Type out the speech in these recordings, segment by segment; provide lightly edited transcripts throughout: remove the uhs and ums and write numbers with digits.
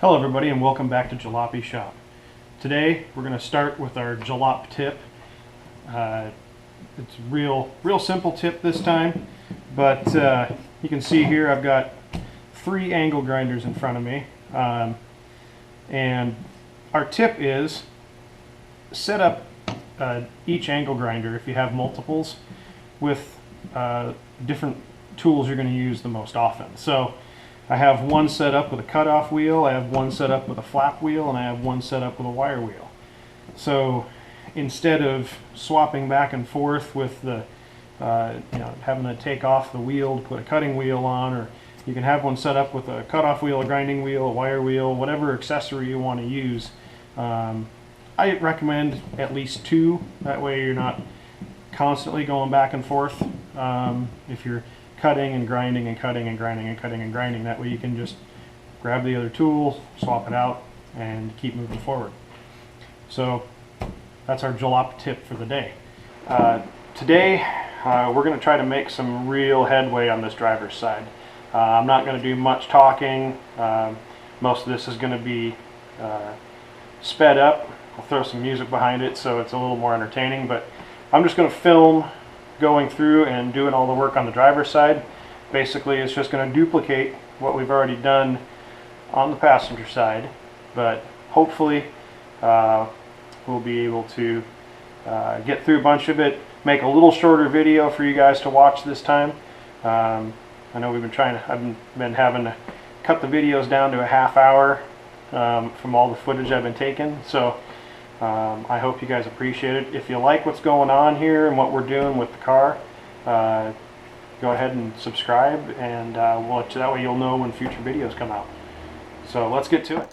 Hello everybody and welcome back to Jalopy Shop. Today we're going to start with our jalop tip. It's a real simple tip this time, but you can see here I've got 3 angle grinders in front of me, and our tip is set up each angle grinder, if you have multiples, with different tools you're going to use the most often. So I have one set up with a cutoff wheel, I have one set up with a flap wheel, and I have one set up with a wire wheel. So instead of swapping back and forth with the having to take off the wheel to put a cutting wheel on, or you can have one set up with a cutoff wheel, a grinding wheel, a wire wheel, whatever accessory you want to use. I recommend at least 2. That way you're not constantly going back and forth. If you're cutting and grinding and cutting and grinding and cutting and grinding, that way you can just grab the other tool, swap it out, and keep moving forward. So that's our jalop tip for the day. Today we're going to try to make some real headway on this driver's side. I'm not going to do much talking. Most of this is going to be sped up. I'll throw some music behind it so it's a little more entertaining, but I'm just going to film going through and doing all the work on the driver's side. Basically, it's just going to duplicate what we've already done on the passenger side, but hopefully we'll be able to get through a bunch of it, make a little shorter video for you guys to watch this time. I know I've been having to cut the videos down to a half hour from all the footage I've been taking, so I hope you guys appreciate it. If you like what's going on here and what we're doing with the car, go ahead and subscribe, and that way you'll know when future videos come out. So let's get to it.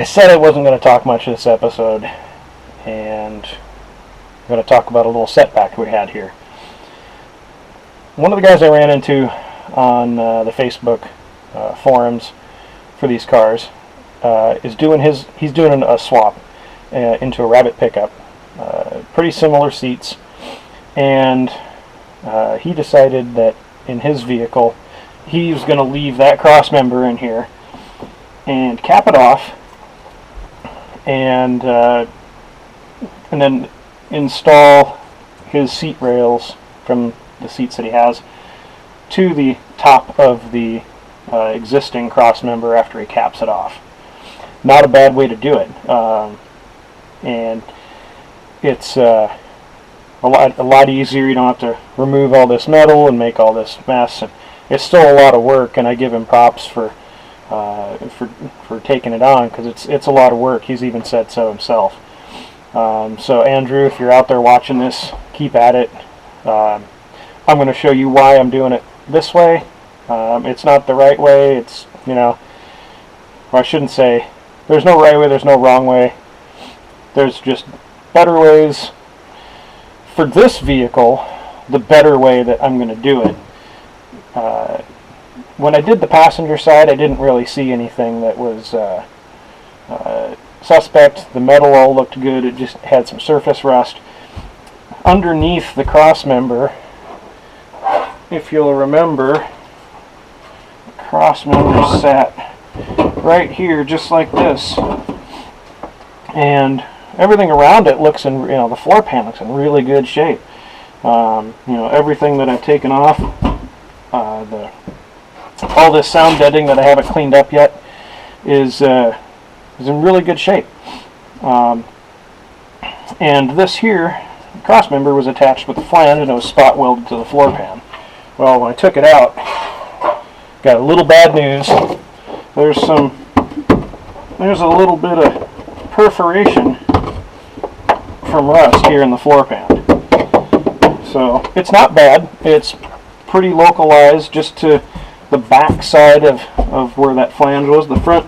I said I wasn't going to talk much this episode, and I'm going to talk about a little setback we had here. One of the guys I ran into on the Facebook forums for these cars he's doing a swap into a Rabbit pickup, pretty similar seats, and he decided that in his vehicle he was going to leave that cross member in here and cap it off, and then install his seat rails from the seats that he has to the top of the existing cross member after he caps it off. Not a bad way to do it, and it's a lot easier. You don't have to remove all this metal and make all this mess. And it's still a lot of work, and I give him props for taking it on, because it's a lot of work. He's even said so himself. So Andrew, if you're out there watching this, keep at it. I'm going to show you why I'm doing it this way. It's not the right way. It's, or I shouldn't say, there's no right way, there's no wrong way. There's just better ways. For this vehicle, the better way that I'm going to do it. When I did the passenger side, I didn't really see anything that was suspect. The metal all looked good. It just had some surface rust. Underneath the cross member, if you'll remember, the cross member sat right here, just like this, and everything around it looks in, the floor pan looks in really good shape. Everything that I've taken off, all this sound deadening that I haven't cleaned up yet is in really good shape. And this here cross member was attached with a flange, and it was spot welded to the floor pan. Well, when I took it out, got a little bad news. There's a little bit of perforation from rust here in the floor pan. So it's not bad. It's pretty localized just to the back side of where that flange was. The front,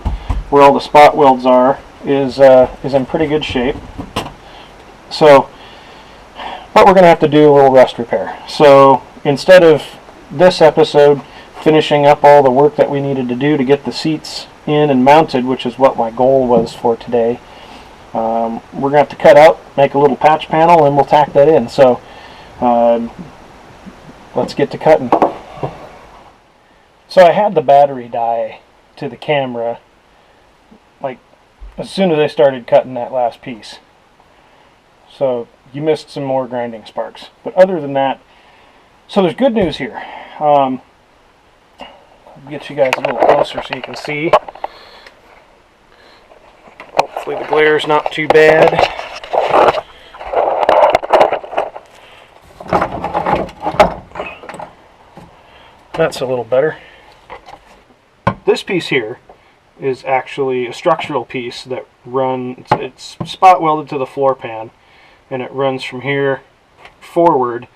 where all the spot welds are, is in pretty good shape. So, but we're going to have to do a little rust repair. So instead of this episode finishing up all the work that we needed to do to get the seats in and mounted, which is what my goal was for today, we're going to have to cut out, make a little patch panel, and we'll tack that in. So let's get to cutting. So I had the battery die to the camera like as soon as I started cutting that last piece. So you missed some more grinding sparks. But other than that, so there's good news here. I'll get you guys a little closer so you can see. Hopefully the glare's not too bad. That's a little better. This piece here is actually a structural piece that runs, it's spot welded to the floor pan, and it runs from here forward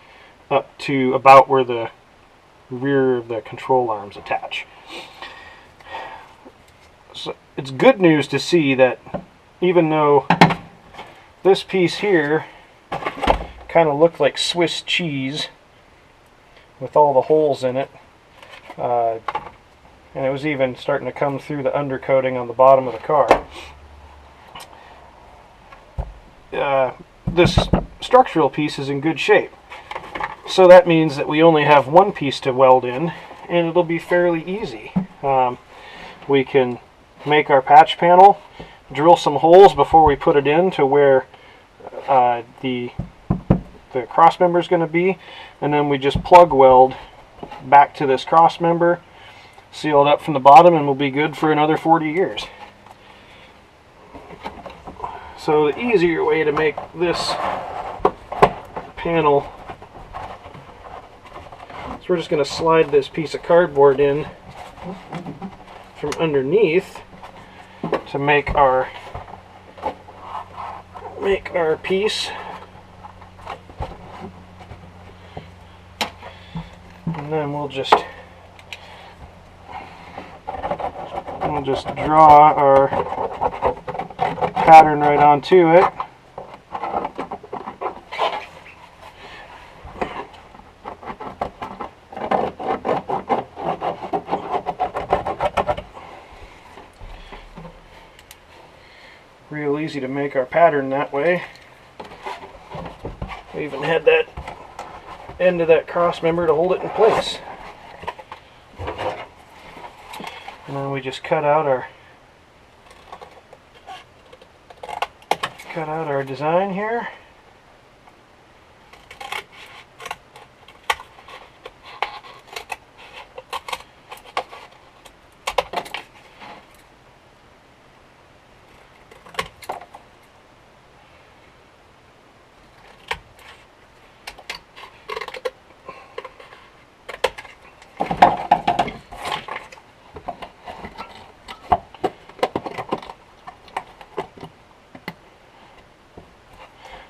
up to about where the rear of the control arms attach. So it's good news to see that even though this piece here kind of looked like Swiss cheese with all the holes in it, and it was even starting to come through the undercoating on the bottom of the car. This structural piece is in good shape. So that means that we only have one piece to weld in, and it'll be fairly easy. We can make our patch panel, drill some holes before we put it in to where the cross member is going to be, and then we just plug weld back to this cross member, seal it up from the bottom, and we'll be good for another 40 years. So the easier way to make this panel, so we're just going to slide this piece of cardboard in from underneath to make our piece. And then we'll just draw our pattern right onto it. Real easy to make our pattern that way. We even had that end of that cross member to hold it in place. And then we just cut out our design here.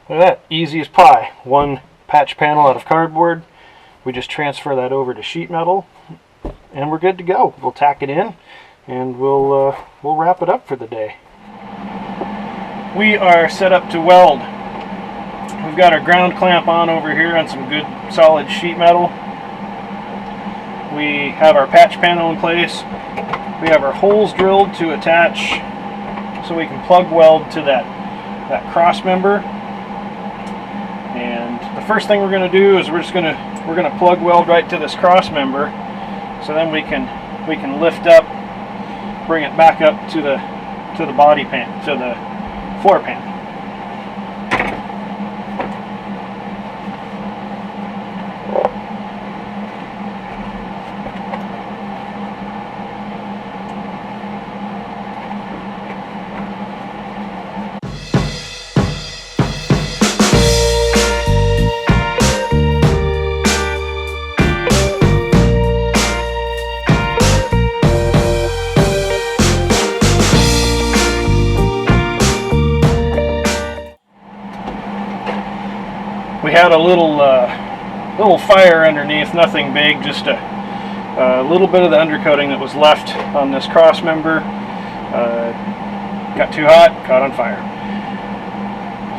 Look at that, easy as pie. One patch panel out of cardboard. We just transfer that over to sheet metal, and we're good to go. We'll tack it in, and we'll wrap it up for the day. We are set up to weld. We've got our ground clamp on over here on some good solid sheet metal. We have our patch panel in place. We have our holes drilled to attach so we can plug weld to that cross member. And the first thing we're going to do is we're going to plug weld right to this cross member, so then we can lift up, bring it back up to the body pan, to the floor pan. We had a little fire underneath, nothing big, just a little bit of the undercoating that was left on this cross member got too hot, caught on fire.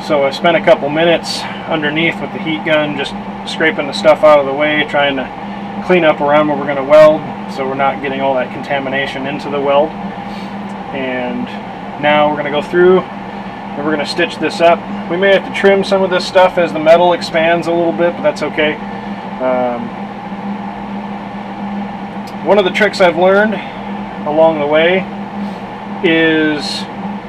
So I spent a couple minutes underneath with the heat gun, just scraping the stuff out of the way, trying to clean up around where we're going to weld, so we're not getting all that contamination into the weld. And now we're going to go through and we're going to stitch this up. We may have to trim some of this stuff as the metal expands a little bit, but that's okay. One of the tricks I've learned along the way is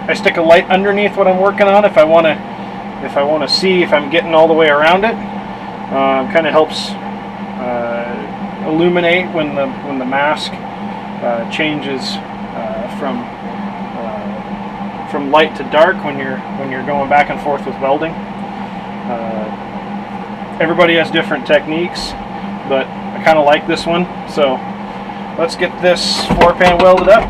I stick a light underneath what I'm working on if I want to see if I'm getting all the way around it. Kind of helps illuminate when the mask changes from light to dark when you're going back and forth with welding. Everybody has different techniques, but I kind of like this one. So let's get this floor pan welded up.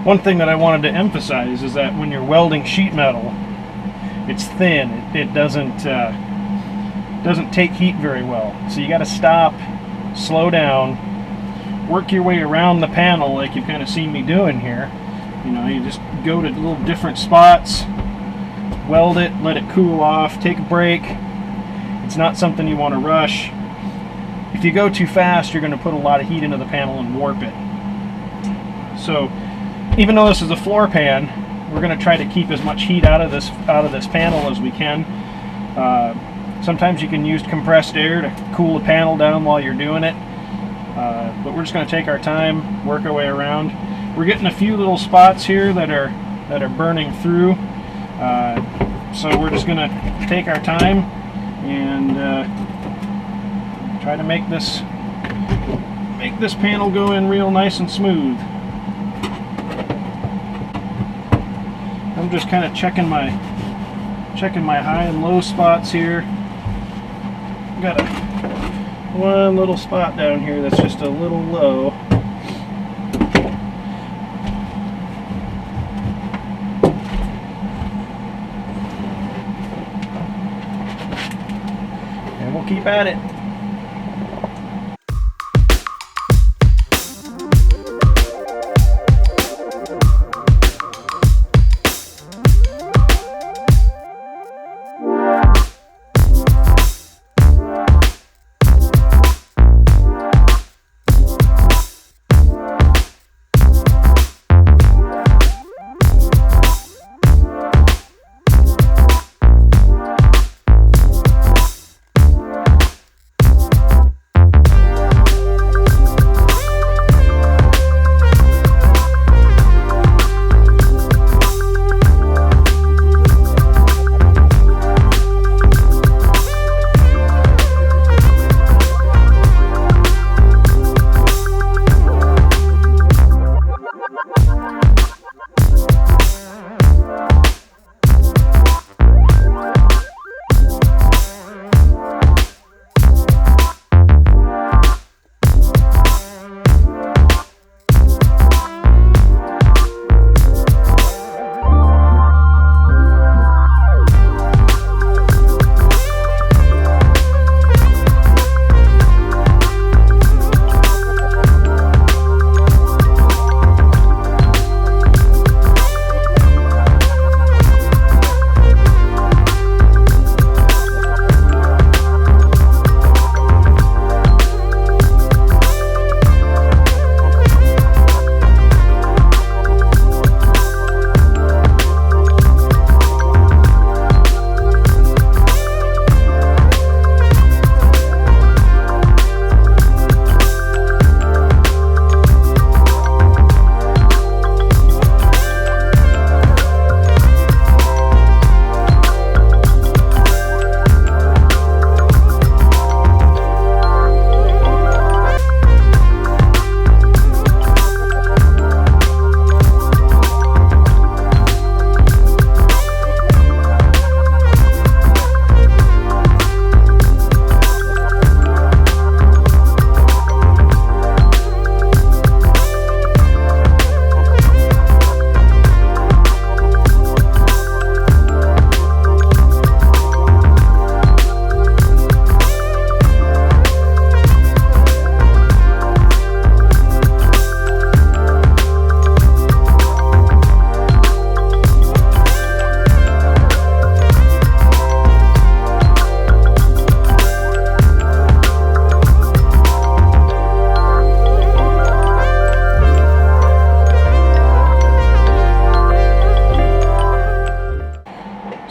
One thing that I wanted to emphasize is that when you're welding sheet metal, it's thin. It doesn't take heat very well. So you got to stop, slow down, work your way around the panel like you've kind of seen me doing here. You know, you just go to little different spots, weld it, let it cool off, take a break. It's not something you want to rush. If you go too fast, you're going to put a lot of heat into the panel and warp it. So even though this is a floor pan, we're going to try to keep as much heat out of this panel as we can. Sometimes you can use compressed air to cool the panel down while you're doing it. But we're just going to take our time, work our way around. We're getting a few little spots here that are burning through. So we're just going to take our time and try to make this panel go in real nice and smooth. I'm just kind of checking my high and low spots here. Got one little spot down here that's just a little low. And we'll keep at it.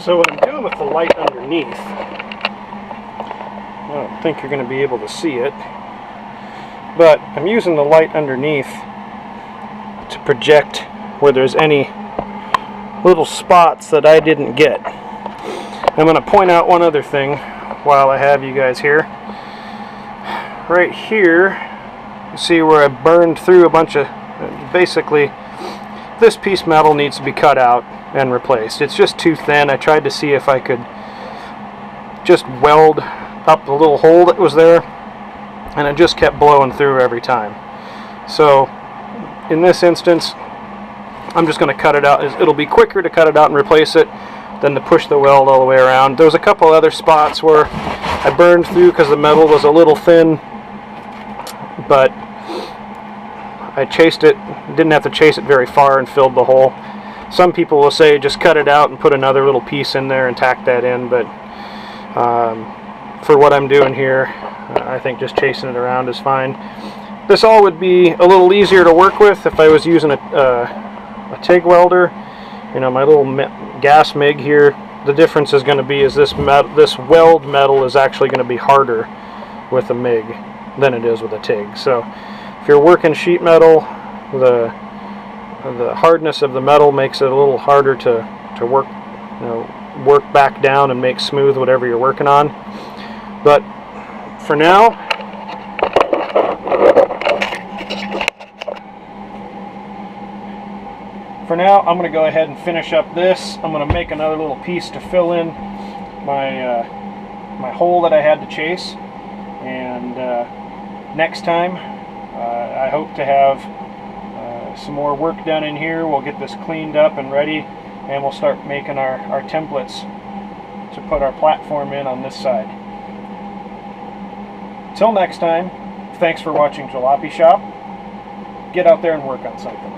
So what I'm doing with the light underneath, I don't think you're going to be able to see it, but I'm using the light underneath to project where there's any little spots that I didn't get. I'm going to point out one other thing while I have you guys here. Right here, you see where I burned through a bunch of, basically, this piece of metal needs to be cut out and replaced. It's just too thin. I tried to see if I could just weld up the little hole that was there, and it just kept blowing through every time. So in this instance, I'm just going to cut it out. It'll be quicker to cut it out and replace it than to push the weld all the way around. There was a couple other spots where I burned through because the metal was a little thin, but I chased it, didn't have to chase it very far, and filled the hole. Some people will say just cut it out and put another little piece in there and tack that in, but for what I'm doing here, I think just chasing it around is fine. This all would be a little easier to work with if I was using a TIG welder. You know, my little gas MIG here, the difference is going to be is this weld metal is actually going to be harder with a MIG than it is with a TIG. So if you're working sheet metal, the hardness of the metal makes it a little harder to work, you know, work back down and make smooth whatever you're working on. But for now, I'm going to go ahead and finish up this. I'm going to make another little piece to fill in my my hole that I had to chase. And next time, I hope to have some more work done in here. We'll get this cleaned up and ready, and we'll start making our templates to put our platform in on this side. Till next time, thanks for watching Jalopy Shop. Get out there and work on something.